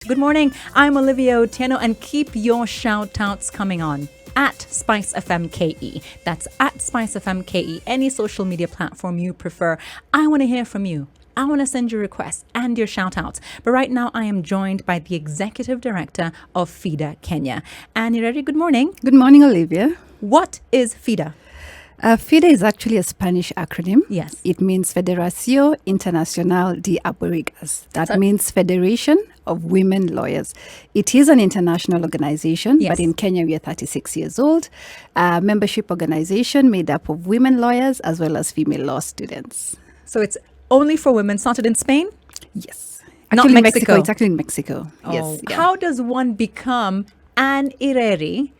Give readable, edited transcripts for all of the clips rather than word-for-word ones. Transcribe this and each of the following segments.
Good morning. I'm Olivia Otieno, and keep your shout-outs coming on at Spice FM KE. That's at Spice FM KE, any social media platform you prefer. I want to hear from you. I want to send your requests and your shout-outs. But right now, I am joined by the Executive Director of FIDA-KENYA. And Ireri, good morning. Good morning, Olivia. What is FIDA? FIDA is actually a Spanish acronym. Yes. It means Federación Internacional de Abogadas. That means Federation of Women Lawyers. It is an international organization, Yes. but in Kenya we are 36 years old. A membership organization made up of women lawyers as well as female law students. So it's only for women, started in Spain? Yes. Not Actually, Mexico. It's actually in Mexico. Oh. Yes. Yeah. How does one become an Ireri,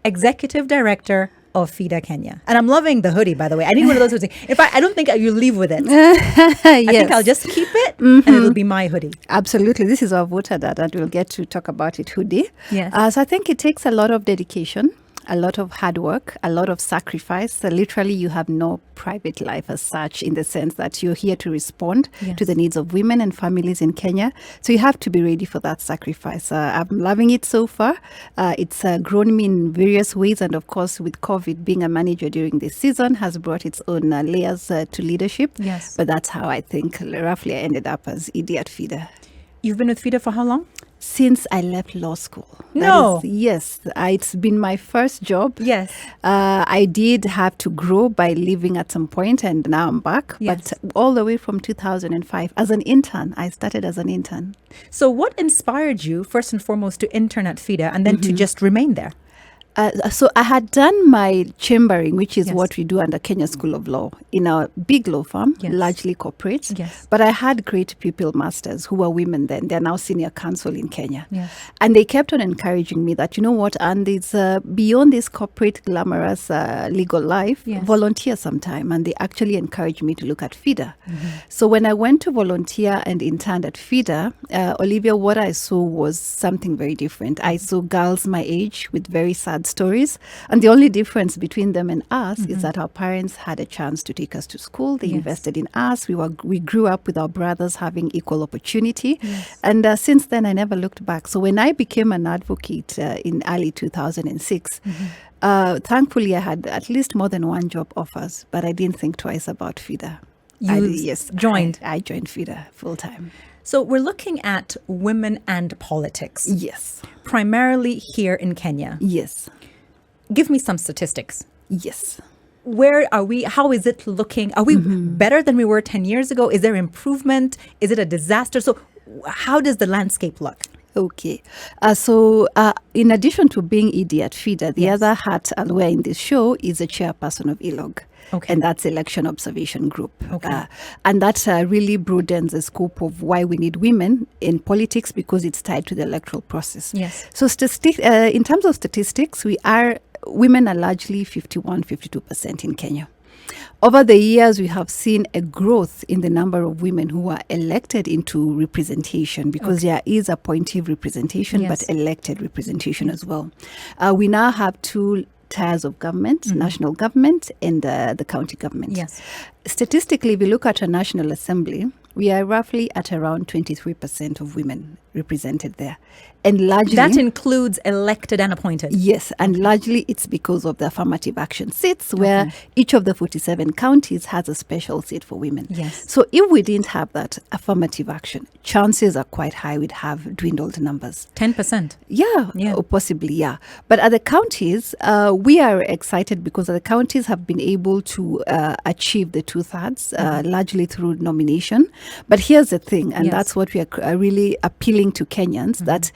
Executive Director of FIDA-KENYA? And I'm loving the hoodie, by the way. I need one of those hoodies. In fact, I don't think you leave with it. I think I'll just keep it and it'll be my hoodie. Absolutely. This is our voter that we'll get to talk about it hoodie. Yes. So I think it takes a lot of dedication, a lot of hard work, a lot of sacrifice. So literally, you have no private life as such, in the sense that you're here to respond Yes. to the needs of women and families in Kenya. So you have to be ready for that sacrifice. I'm loving it so far. It's grown me in various ways. And of course, with COVID, being a manager during this season has brought its own layers to leadership. Yes. But that's how I think roughly I ended up as ED at FIDA. You've been with FIDA for how long? Since I left law school. No. Yes. It's been my first job. Yes. I did have to grow by leaving at some point, and now I'm back. Yes. But all the way from 2005, as an intern, I started as an intern. So what inspired you, first and foremost, to intern at FIDA and then to just remain there? So I had done my chambering, which is Yes. what we do under Kenya School of Law, in a big law firm, Yes. largely corporate. Yes. But I had great pupil masters who were women then. They're now senior counsel in Kenya. Yes. And they kept on encouraging me that, you know what, and it's beyond this corporate, glamorous legal life, Yes. volunteer sometime. And they actually encouraged me to look at FIDA. So when I went to volunteer and interned at FIDA, Olivia, what I saw was something very different. I saw girls my age with very sad stories. And the only difference between them and us is that our parents had a chance to take us to school. They Yes. invested in us. We grew up with our brothers having equal opportunity. And since then, I never looked back. So when I became an advocate in early 2006, thankfully, I had at least more than one job offers, but I didn't think twice about FIDA. Joined. I joined FIDA full time. So we're looking at women and politics, Yes. primarily here in Kenya. Yes. Give me some statistics. Yes. Where are we? How is it looking? Are we better than we were 10 years ago? Is there improvement? Is it a disaster? So how does the landscape look? Okay. So in addition to being ED at FIDA, the other hat I'll wear in this show is a chairperson of ELOG. Okay. And that's Election Observation Group. Okay. And that really broadens the scope of why we need women in politics, because it's tied to the electoral process. Yes. So in terms of statistics, women are largely 51-52% in Kenya. Over the years, we have seen a growth in the number of women who are elected into representation, because there is appointive representation, Yes. but elected representation as well. We now have two tiers of government, national government and the county government. Yes. Statistically, if we look at a National Assembly, we are roughly at around 23% of women represented there. And largely... That includes elected and appointed. Yes, and largely it's because of the affirmative action seats, where each of the 47 counties has a special seat for women. Yes. So if we didn't have that affirmative action, chances are quite high we'd have dwindled numbers. 10%. Yeah, Yeah. or possibly, yeah. But at the counties, we are excited because the counties have been able to achieve the 2/3, largely through nomination. But here's the thing, and Yes. that's what we are really appealing to Kenyans, that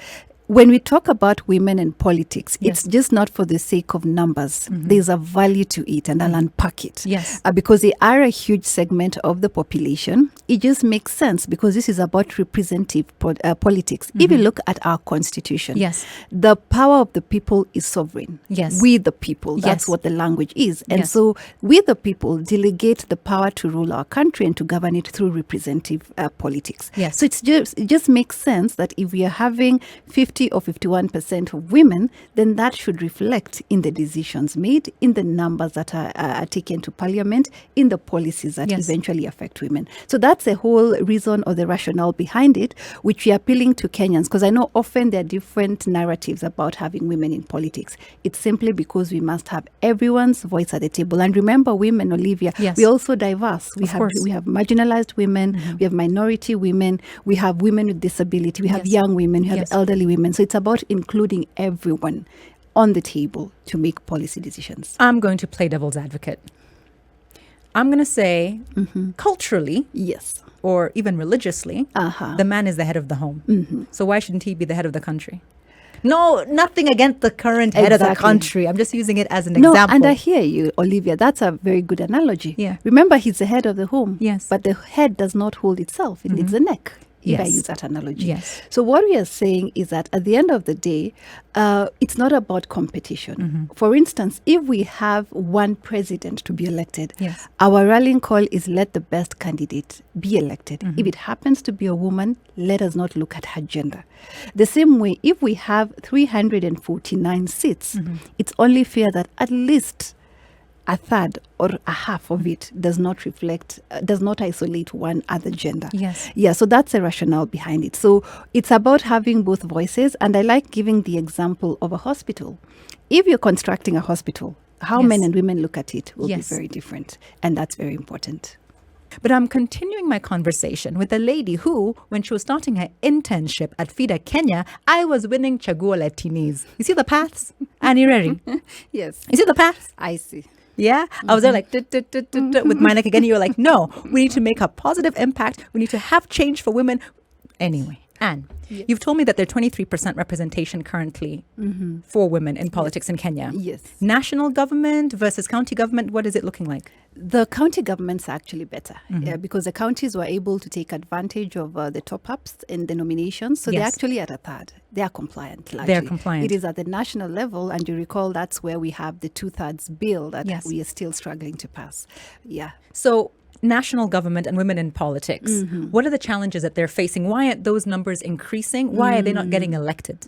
when we talk about women and politics, Yes. it's just not for the sake of numbers. There's a value to it, and I'll unpack it. Yes. Because they are a huge segment of the population. It just makes sense because this is about representative politics. If you look at our constitution, Yes. the power of the people is sovereign. Yes. We the people, that's Yes. what the language is. And Yes. so we the people delegate the power to rule our country and to govern it through representative politics. Yes. So it just makes sense that if we are having 50 50 or 51% of women, then that should reflect in the decisions made, in the numbers that are taken to parliament, in the policies that eventually affect women. So that's the whole reason or the rationale behind it, which we are appealing to Kenyans, because I know often there are different narratives about having women in politics. It's simply because we must have everyone's voice at the table. And remember, women, Olivia, we're also diverse. We have marginalized women, we have minority women, we have women with disability, we have young women, we have elderly women. So it's about including everyone on the table to make policy decisions. I'm going to play devil's advocate. I'm going to say culturally, or even religiously, the man is the head of the home. So why shouldn't he be the head of the country? No, nothing against the current head of the country. I'm just using it as an example. And I hear you, Olivia. That's a very good analogy. Yeah. Remember, he's the head of the home. Yes. But the head does not hold itself. It needs a neck. If I use that analogy. Yes. So what we are saying is that at the end of the day, it's not about competition. For instance, if we have one president to be elected, our rallying call is let the best candidate be elected. If it happens to be a woman, let us not look at her gender. The same way, if we have 349 seats, it's only fair that at least a third or a half of it does not reflect, does not isolate one other gender. So that's the rationale behind it. So it's about having both voices. And I like giving the example of a hospital. If you're constructing a hospital, how men and women look at it will be very different. And that's very important. But I'm continuing my conversation with a lady who, when she was starting her internship at FIDA-KENYA, I was winning Chaguo Latinis. You see the paths? And Ireri? Yes. You see the paths? I see. Yeah, I was there like with my neck again. You were like, no, we need to make a positive impact. We need to have change for women. Anyway, Anne, you've told me that there's 23% representation currently for women in politics in Kenya. National government versus county government, what is it looking like? The county governments are actually better because the counties were able to take advantage of the top-ups and the nominations. So they're actually at a third. They are compliant, largely. They're compliant. It is at the national level, and you recall that's where we have the two-thirds bill that we are still struggling to pass. So national government and women in politics, what are the challenges that they're facing? Why aren't those numbers increasing? Why are they not getting elected?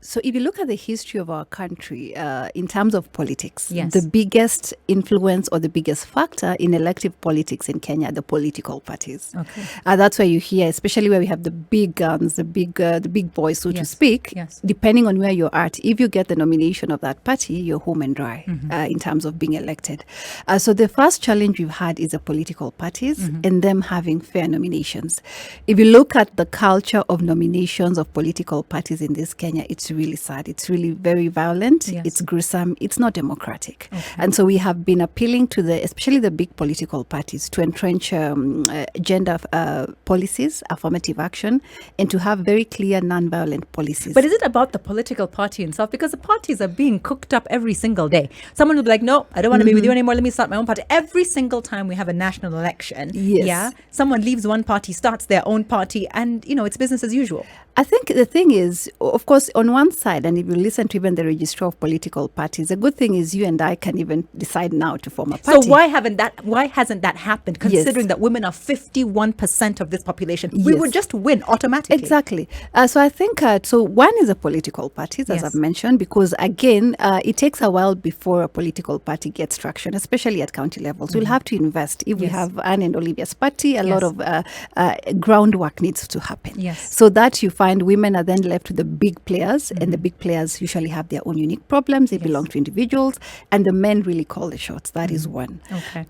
So if you look at the history of our country in terms of politics, the biggest influence or the biggest factor in elective politics in Kenya are the political parties. That's where you hear, especially where we have the big guns, the big boys, so to speak, depending on where you're at, if you get the nomination of that party, you're home and dry in terms of being elected. So the first challenge we've had is the political parties and them having fair nominations. If you look at the culture of nominations of political parties in this Kenya, it's really sad. It's really very violent. It's gruesome. It's not democratic. And so we have been appealing to especially the big political parties to entrench gender policies, affirmative action, and to have very clear non-violent policies. But is it about the political party itself? Because the parties are being cooked up every single day. Someone will be like, no, I don't want to be with you anymore. Let me start my own party. Every single time we have a national election, someone leaves one party, starts their own party, and, it's business as usual. I think the thing is, of course, on one side, and if you listen to even the registrar of political parties, the good thing is you and I can even decide now to form a party. So why hasn't that happened, considering that women are 51% of this population? We would just win automatically. Exactly. So I think, so one is the political parties, as I've mentioned, because again, it takes a while before a political party gets traction, especially at county levels. We'll have to invest. If we have Anne and Olivia's party, a lot of groundwork needs to happen. So that you find women are then left with the big players, and the big players usually have their own unique problems. They belong to individuals, and the men really call the shots. That is one.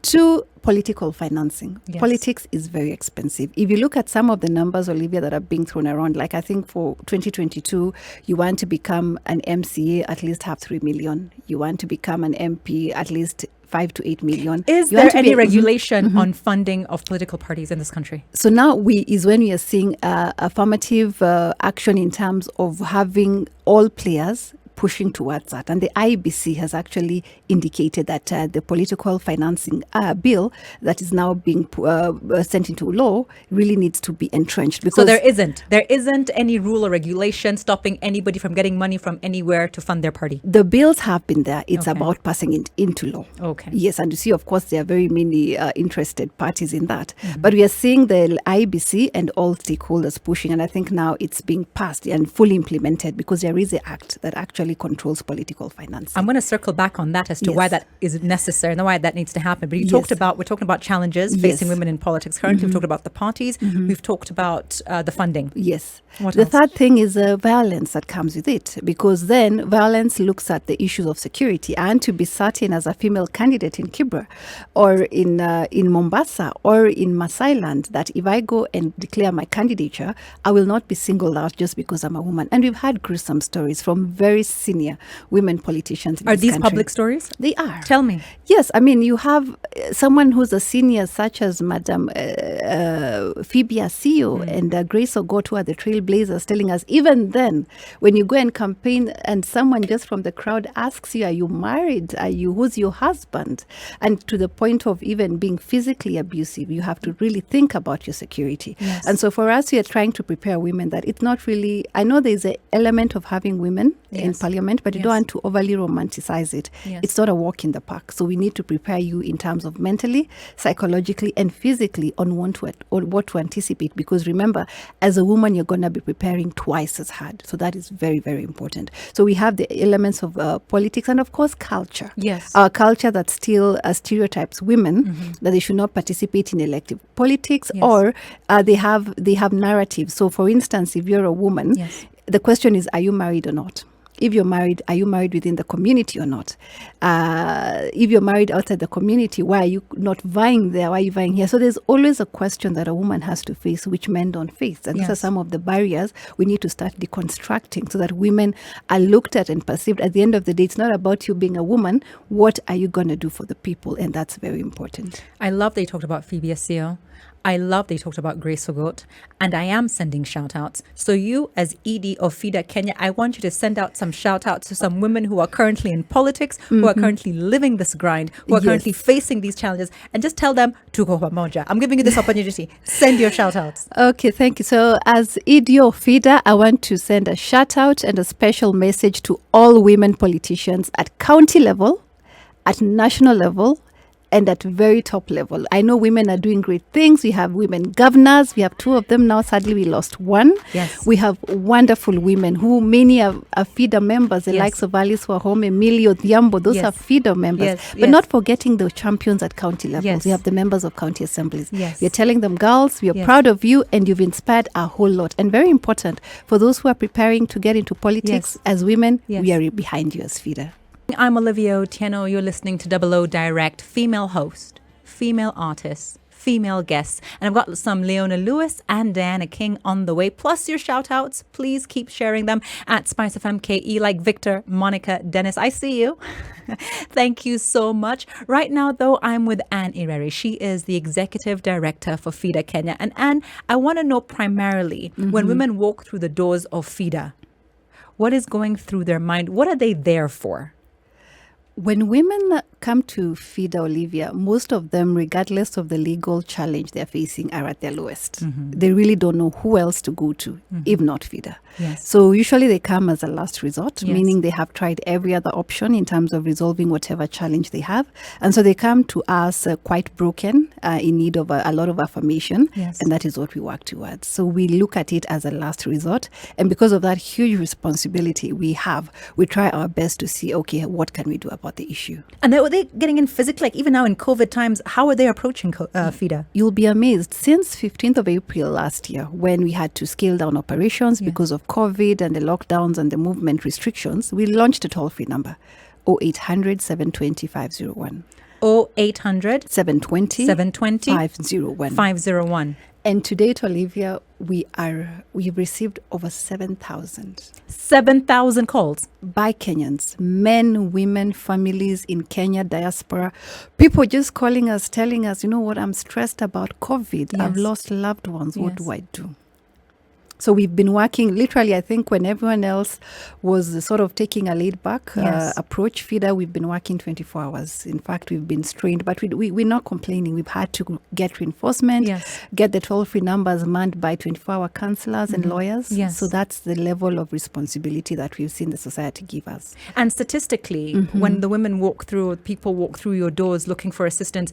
Two, political financing. Politics is very expensive. If you look at some of the numbers, Olivia, that are being thrown around, like I think for 2022, you want to become an MCA, at least have 3 million. You want to become an MP, at least 5 to 8 million. Is there any regulation on funding of political parties in this country? So now when we are seeing affirmative action in terms of having all players pushing towards that. And the IBC has actually indicated that the political financing bill that is now being sent into law really needs to be entrenched. Because so there isn't any rule or regulation stopping anybody from getting money from anywhere to fund their party. The bills have been there. It's Okay. about passing it into law. Okay. Yes, and you see, of course, there are very many interested parties in that. But we are seeing the IBC and all stakeholders pushing, and I think now it's being passed and fully implemented because there is an act that actually controls political financing. I'm going to circle back on that as to Yes. why that is necessary and why that needs to happen. But Yes. we're talking about challenges facing Yes. women in politics currently. We've talked about the parties. We've talked about the funding. Yes. What The else? third thing is violence that comes with it, because then violence looks at the issues of security. And to be certain, as a female candidate in Kibra or in Mombasa or in Masailand, that if I go and declare my candidature, I will not be singled out just because I'm a woman. And we've had gruesome stories from very senior women politicians in Are this these country. public stories? They are. Tell me. Yes, I mean, you have someone who's a senior, such as Madam FIDA-KENYA and Grace Ogot, who are the trailblazers, telling us, even then, when you go and campaign and someone just from the crowd asks you, are you married? Who's your husband? And to the point of even being physically abusive, you have to really think about your security. Yes. And so for us, we are trying to prepare women that it's not really, I know there's an element of having women in Yes. parliament, but you Yes. don't want to overly romanticize it. Yes. It's not a walk in the park. So we need to prepare you in terms of mentally, psychologically, and physically on what to anticipate. Because remember, as a woman, you're going to be preparing twice as hard. So that is very, very important. So we have the elements of politics and, of course, culture. Yes. Our culture that still stereotypes women that they should not participate in elective politics, Yes. or they have narratives. So, for instance, if you're a woman, Yes. the question is, are you married or not? If you're married, are you married within the community or not? If you're married outside the community, why are you not vying there? Why are you vying here? So there's always a question that a woman has to face, which men don't face. And these are Yes. some of the barriers we need to start deconstructing so that women are looked at and perceived. At the end of the day, it's not about you being a woman. What are you going to do for the people? And that's very important. I love that you talked about Phoebe Asio. I love that you talked about Grace Ogot, and I am sending shout outs. So you, as ED of FIDA-KENYA, I want you to send out some shout outs to some women who are currently in politics, who are currently living this grind, who are Yes. currently facing these challenges, and just tell them, tuko pamoja. I'm giving you this opportunity. Send your shout outs. Okay, thank you. So as ED of FIDA, I want to send a shout out and a special message to all women politicians at county level, at national level, and at very top level. I know women are doing great things. We have women governors. We have 2 of them now. Sadly, we lost 1. Yes. We have wonderful women who many are FIDA members, the Yes. likes of Alice Wahome, Emilio Thiambo. Those Yes. are FIDA members. Yes, But yes. not forgetting the champions at county levels. Yes. We have the members of county assemblies. Yes. We're telling them, girls, we are Yes. proud of you and you've inspired a whole lot. And very important, for those who are preparing to get into politics Yes. as women, Yes. we are behind you as FIDA. I'm Olivia Otieno. You're listening to Double O Direct, female host, female artist, female guests. And I've got some Leona Lewis and Diana King on the way. Plus your shout outs. Please keep sharing them at Spice FM KE, like Victor, Monica, Dennis. I see you. Thank you so much. Right now, though, I'm with Anne Ireri. She is the executive director for FIDA-KENYA. And Anne, I want to know primarily when women walk through the doors of FIDA, what is going through their mind? What are they there for? When women come to FIDA, Olivia, most of them, regardless of the legal challenge they're facing, are at their lowest. They really don't know who else to go to, if not FIDA. Yes. So usually they come as a last resort, Yes. meaning they have tried every other option in terms of resolving whatever challenge they have. And so they come to us quite broken, in need of a lot of affirmation. Yes. And that is what we work towards. So we look at it as a last resort. And because of that huge responsibility we have, we try our best to see, okay, what can we do about the issue? And were they getting in physically, like even now in COVID times, how are they approaching FIDA? You'll be amazed. Since 15th of April last year, when we had to scale down operations because of COVID and the lockdowns and the movement restrictions, we launched a toll-free number, 0800 720 501. 0800 720 720 501. 501. And to date, Olivia, we've received over 7,000 7,000 calls. by Kenyans, men, women, families in Kenya, diaspora, people just calling us, telling us, you know what, I'm stressed about COVID. I've Yes. lost loved ones. What Yes. do I do? So we've been working literally, I think, when everyone else was sort of taking a laid back Yes. approach, FIDA, we've been working 24 hours. In fact, we've been strained, but we're not complaining. We've had to get reinforcement, Yes. get the toll-free numbers manned by 24-hour counselors and lawyers. Yes. So that's the level of responsibility that we've seen the society give us. And statistically, when the women walk through, or people walk through your doors looking for assistance,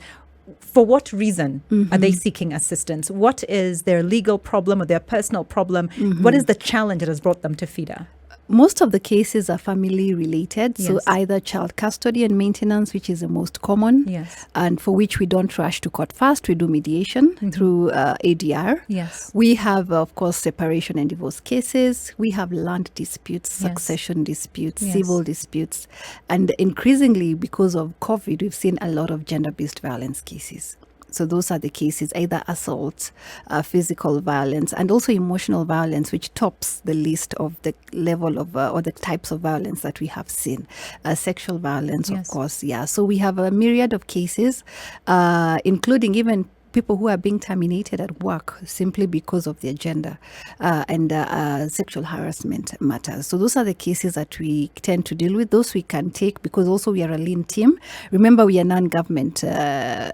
for what reason are they seeking assistance? What is their legal problem or their personal problem? What is the challenge that has brought them to FIDA? Most of the cases are family related, so Yes. either child custody and maintenance, which is the most common, Yes. and for which we don't rush to court fast. We do mediation through ADR. Yes. We have, of course, separation and divorce cases. We have land disputes, succession disputes, Yes. civil disputes, and increasingly, because of COVID, we've seen a lot of gender-based violence cases. So those are the cases, either assault, physical violence, and also emotional violence, which tops the list of the level of or the types of violence that we have seen. Sexual violence, Yes. of course, yeah. So we have a myriad of cases, including even people who are being terminated at work simply because of their gender and sexual harassment matters. So those are the cases that we tend to deal with. Those we can take because also we are a lean team. Remember, we are non-government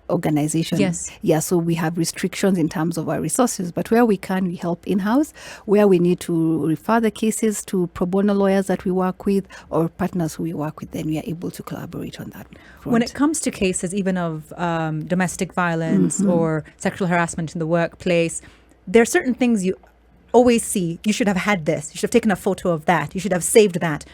organization. Yes. Yeah, so we have restrictions in terms of our resources, but where we can, we help in-house. Where we need to refer the cases to pro bono lawyers that we work with or partners who we work with, then we are able to collaborate on that front. When it comes to cases even of domestic violence or sexual harassment in the workplace, there are certain things you always see. You should have had this. You should have taken a photo of that. You should have saved that.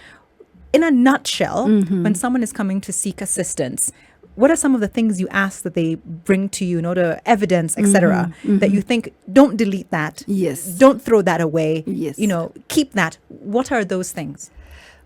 In a nutshell, when someone is coming to seek assistance, what are some of the things you ask that they bring to you in order, evidence, etc., that you think, don't delete that. Yes. Don't throw that away. Yes. Keep that. What are those things?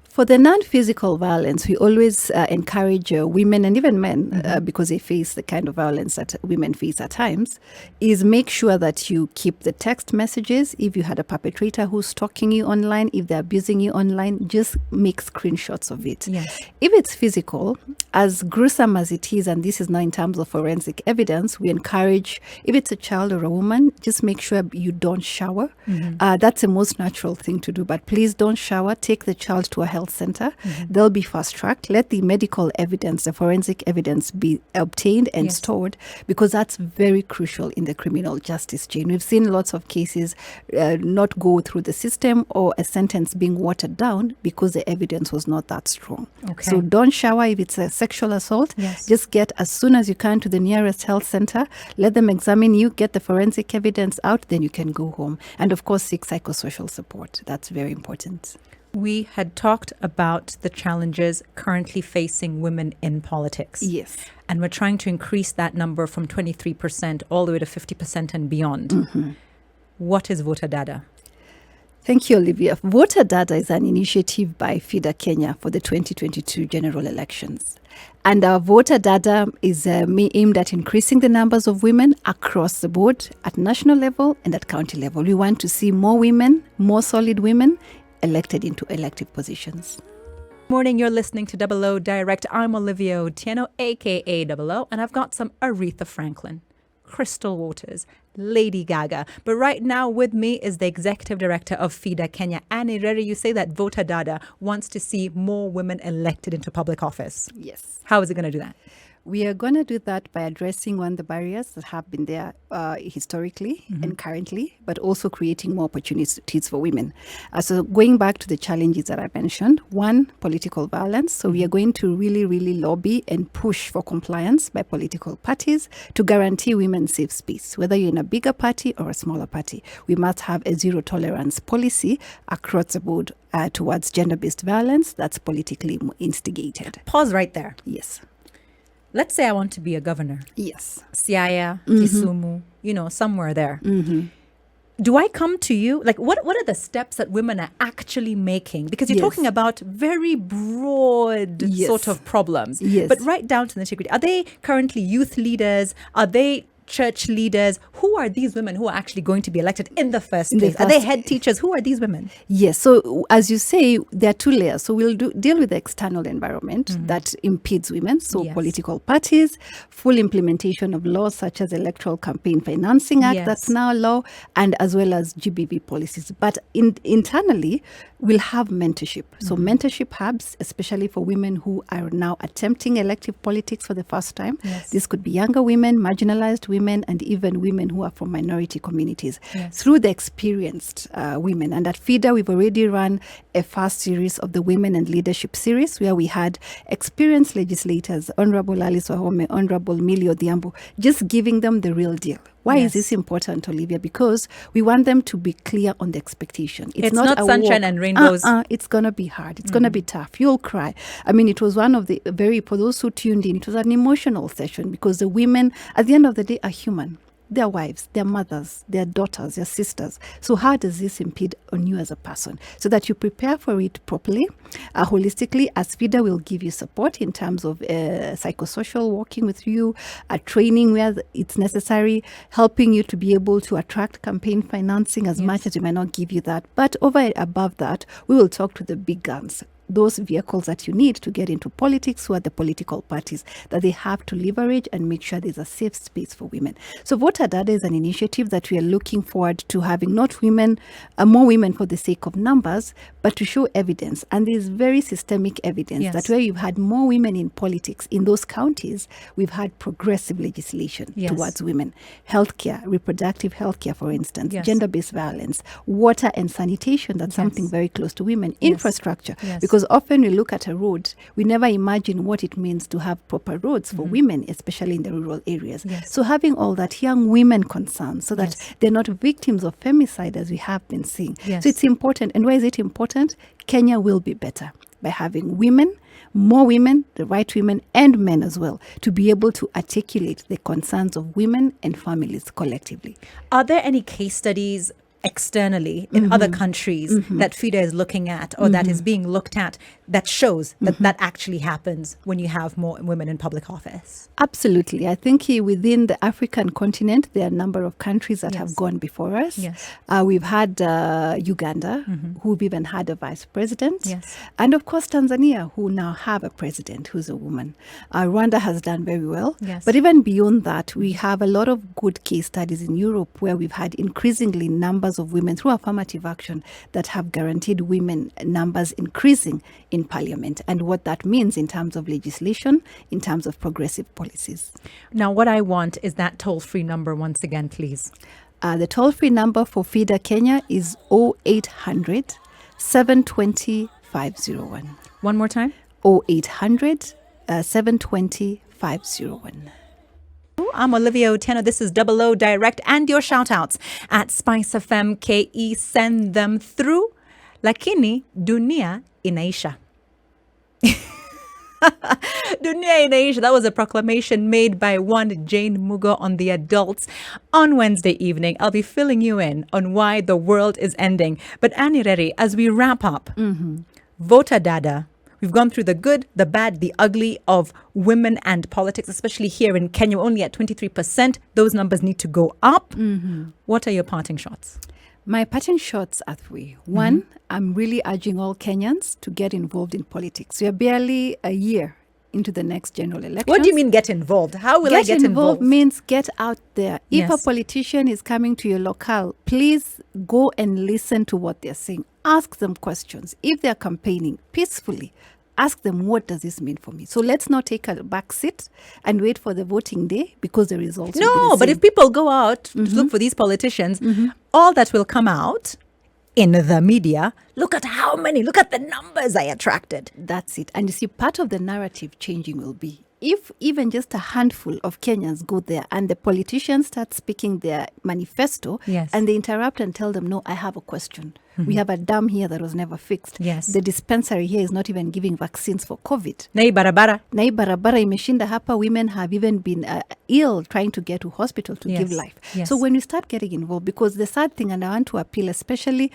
For the non-physical violence, we always encourage women and even men, because they face the kind of violence that women face at times, is make sure that you keep the text messages. If you had a perpetrator who's stalking you online, if they're abusing you online, just make screenshots of it. Yes. If it's physical, as gruesome as it is, and this is now in terms of forensic evidence, we encourage, if it's a child or a woman, just make sure you don't shower. That's the most natural thing to do, but please don't shower. Take the child to a health center. They'll be fast-tracked. Let the medical evidence, the forensic evidence be obtained and stored, because that's very crucial in the criminal justice chain. We've seen lots of cases not go through the system or a sentence being watered down because the evidence was not that strong. Okay. So don't shower if it's a sexual assault. Yes. Just get as soon as you can to the nearest health center. Let them examine you, get the forensic evidence out, then you can go home. And of course, seek psychosocial support. That's very important. We had talked about the challenges currently facing women in politics. Yes. And we're trying to increase that number from 23% all the way to 50% and beyond. What is Voter Dada? Thank you, Olivia. Voter Dada is an initiative by FIDA-KENYA for the 2022 general elections. And our Voter Dada is aimed at increasing the numbers of women across the board at national level and at county level. We want to see more women, more solid women, elected into elective positions. Morning, you're listening to Double O Direct. I'm Olivia Otieno, aka Double O, and I've got some Aretha Franklin, Crystal Waters, Lady Gaga. But right now with me is the executive director of FIDA-KENYA, and Ireri. You say that Voter Dada wants to see more women elected into public office. Yes. How is it going to do that? We are going to do that by addressing one of the barriers that have been there historically and currently, but also creating more opportunities for women. So going back to the challenges that I mentioned, one, political violence. So we are going to really, really lobby and push for compliance by political parties to guarantee women safe space. Whether you're in a bigger party or a smaller party, we must have a zero tolerance policy across the board towards gender-based violence that's politically instigated. Pause right there. Yes. Let's say I want to be a governor. Yes. Siaya, Kisumu, somewhere there. Do I come to you? Like, what are the steps that women are actually making? Because you're talking about very broad sort of problems. Yes. But right down to the nitty-gritty. Are they currently youth leaders? Are they church leaders. Who are these women who are actually going to be elected in the first place? Are they head teachers? Who are these women? Yes. So as you say, there are two layers. So we'll deal with the external environment that impedes women. So political parties, full implementation of laws such as Electoral Campaign Financing Act, that's now law, and as well as GBV policies. But internally, we'll have mentorship. So mentorship hubs, especially for women who are now attempting elective politics for the first time. This could be younger women, marginalized women, and even women who are from minority communities through the experienced women. And at FIDA, we've already run a first series of the Women and Leadership series where we had experienced legislators, Honorable Alice Wahome, Honorable Millie Odhiambo, just giving them the real deal. Why is this important, Olivia? Because we want them to be clear on the expectation. It's not sunshine and rainbows. It's going to be hard. It's going to be tough. You'll cry. I mean, it was one of the for those who tuned in, it was an emotional session because the women, at the end of the day, are human. Their wives, their mothers, their daughters, their sisters. So how does this impede on you as a person? So that you prepare for it properly, holistically. As FIDA will give you support in terms of psychosocial working with you, training where it's necessary, helping you to be able to attract campaign financing as much as we might not give you that. But over and above that, we will talk to the big guns, those vehicles that you need to get into politics, who are the political parties that they have to leverage and make sure there's a safe space for women. So Voter Data is an initiative that we are looking forward to having not women, more women for the sake of numbers, but to show evidence. And there's very systemic evidence that where you've had more women in politics in those counties, we've had progressive legislation towards women. Healthcare, reproductive healthcare, for instance, gender-based violence, water and sanitation, that's something very close to women, infrastructure. Because often we look at a road, we never imagine what it means to have proper roads for women, especially in the rural areas. So having all that young women concerned so that they're not victims of femicide as we have been seeing. So it's important. And why is it important? Kenya will be better by having women, more women, the right women and men as well, to be able to articulate the concerns of women and families collectively. Are there any case studies externally in other countries that FIDA is looking at or that is being looked at that shows that that actually happens when you have more women in public office? Absolutely. I think within the African continent, there are a number of countries that have gone before us. We've had Uganda, who've even had a vice president. And of course, Tanzania, who now have a president who's a woman. Rwanda has done very well. But even beyond that, we have a lot of good case studies in Europe where we've had increasingly numbers of women through affirmative action that have guaranteed women numbers increasing in parliament, and what that means in terms of legislation, in terms of progressive policies. Now, what I want is that toll-free number once again, please. The toll-free number for FIDA-KENYA is 0800 720 501. One more time. 0800 720 501. I'm Olivia Otieno. This is Double O Direct, and your shout-outs at Spice FM KE. Send them through. Lakini dunia inaisha. Dunia inaisha. That was a proclamation made by one Jane Mugo on the adults on Wednesday evening. I'll be filling you in on why the world is ending. But Ireri, as we wrap up, Voter Data. We've gone through the good, the bad, the ugly of women and politics, especially here in Kenya, only at 23%. Those numbers need to go up. What are your parting shots? My parting shots are three. One, I'm really urging all Kenyans to get involved in politics. We are barely a year into the next general election. What do you mean get involved? How will I get involved? Means get out there. If a politician is coming to your locale, please go and listen to what they're saying. Ask them questions. If they're campaigning peacefully, ask them, what does this mean for me? So let's not take a back seat and wait for the voting day because the results will be the same. But if people go out to look for these politicians, all that will come out in the media, look at the numbers I attracted. That's it. And you see, part of the narrative changing will be, if even just a handful of Kenyans go there and the politicians start speaking their manifesto and they interrupt and tell them, no, I have a question. We have a dam here that was never fixed. The dispensary here is not even giving vaccines for COVID. Na hii barabara imeshinda hapa. Women have even been ill trying to get to hospital to give life. So when we start getting involved, because the sad thing, and I want to appeal especially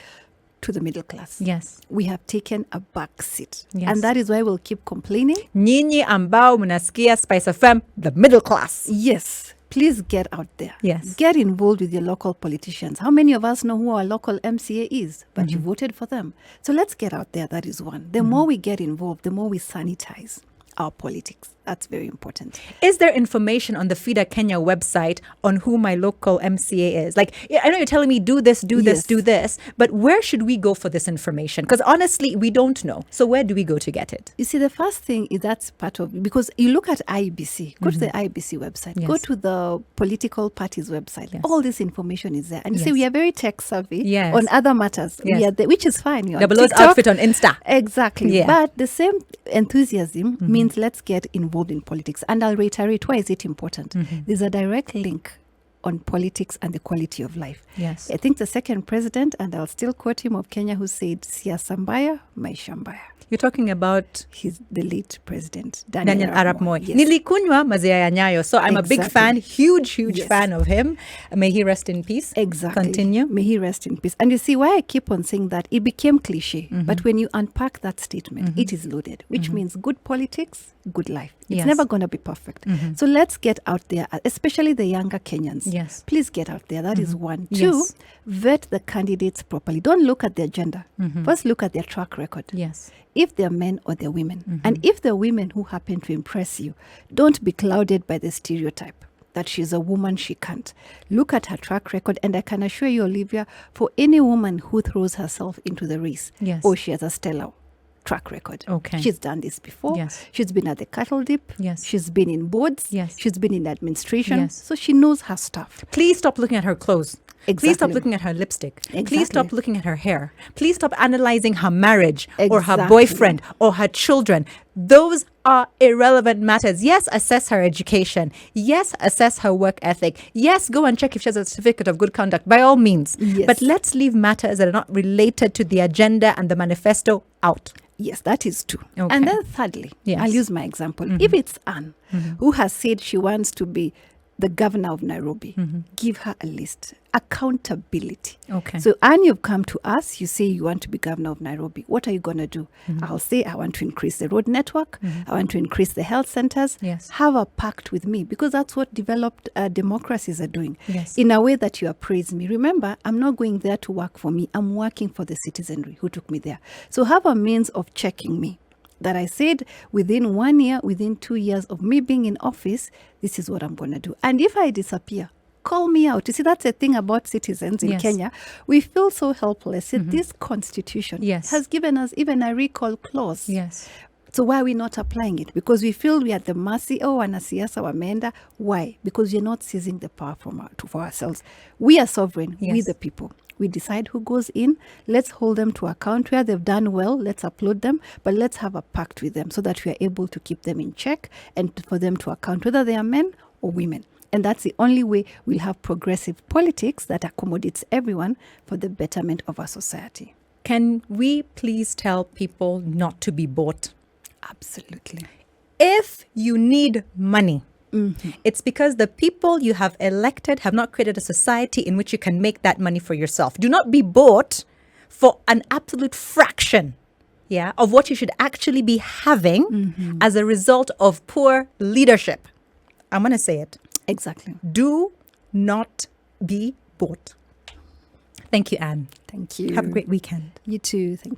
to the middle class. We have taken a back seat. And that is why we'll keep complaining. Nyinyi ambao mnasikia Spice FM, the middle class. Yes. Please please get out there. Yes. Get involved with your local politicians. How many of us know who our local MCA is, but you voted for them? So let's get out there. That is one. The more we get involved, the more we sanitize our politics. That's very important. Is there information on the FIDA-KENYA website on who my local MCA is? Like, I know you're telling me do this, do this, Yes. do this, but where should we go for this information? Because honestly, we don't know. So where do we go to get it? You see, the first thing is that's part of, because you look at IBC, go to the IBC website, go Yes. to the political parties website. Yes. All this information is there. And you Yes. see, we are very tech savvy Yes. on other matters, Yes. we are there, which is fine. You're on Double O's TikTok. outfit on Insta. Exactly. Yeah. But the same enthusiasm means let's get involved in politics. And I'll reiterate, why is it important? There's a direct link on politics and the quality of life. Yes. I think the second president, and I'll still quote him, of Kenya, who said, siasa mbaya, maisha mbaya. You're talking about He's the late president, Daniel Arap Moi. Yes. Nilikunywa maziwa ya Nyayo. So I'm a big Exactly. fan, huge Yes. fan of him. May he rest in peace. Exactly. Continue. May he rest in peace. And you see why I keep on saying that it became cliche. But when you unpack that statement, it is loaded, which means good politics, good life. It's Yes. never going to be perfect. So let's get out there, especially the younger Kenyans. Yes. Please get out there. That is one. Yes. Two, vet the candidates properly. Don't look at their gender. First, look at their track record. Yes. If they're men or they're women. And if they're women who happen to impress you, don't be clouded by the stereotype that she's a woman, she can't. Look at her track record, and I can assure you, Olivia, for any woman who throws herself into the race, Yes. she has a stellar track record. Okay. She's done this before. Yes. She's been at the cattle dip. Yes. She's been in boards. Yes. She's been in administration. Yes. So she knows her stuff. Please stop looking at her clothes. Please stop Exactly. looking at her lipstick. Please Exactly. stop looking at her hair. Please stop analyzing her marriage or her Exactly. boyfriend or her children. Those are irrelevant matters. Yes, assess her education. Yes, assess her work ethic. Yes, go and check if she has a certificate of good conduct, by all means. Yes. But let's leave matters that are not related to the agenda and the manifesto out. Yes, that is true. Okay. And then thirdly, Yes. I'll use my example. If it's Anne who has said she wants to be the governor of Nairobi, give her a list. Accountability. Okay. So, Anne, you've come to us, you say you want to be governor of Nairobi. What are you going to do? I'll say I want to increase the road network. I want to increase the health centers. Yes. Have a pact with me, because that's what developed democracies are doing. Yes. In a way that you appraise me. Remember, I'm not going there to work for me. I'm working for the citizenry who took me there. So have a means of checking me. That I said within 1 year, within 2 years of me being in office, this is what I'm going to do. And if I disappear, call me out. You see, that's the thing about citizens in Yes. Kenya. We feel so helpless. See, this constitution Yes. has given us even a recall clause. Yes. So why are we not applying it? Because we feel we are at the mercy. Oh, wanasiasa wameenda. Why? Because you're not seizing the power for ourselves. We are sovereign. We Yes. the people. We decide who goes in. Let's hold them to account. Where they've done well, let's applaud them. But let's have a pact with them so that we are able to keep them in check and for them to account, whether they are men or women. And that's the only way we'll have progressive politics that accommodates everyone for the betterment of our society. Can we please tell people not to be bought? Absolutely. If you need money, it's because the people you have elected have not created a society in which you can make that money for yourself. Do not be bought for an absolute fraction, of what you should actually be having as a result of poor leadership. I'm going to say it. Exactly. Do not be bought. Thank you, Anne. Thank you. Have a great weekend. You too. Thank you.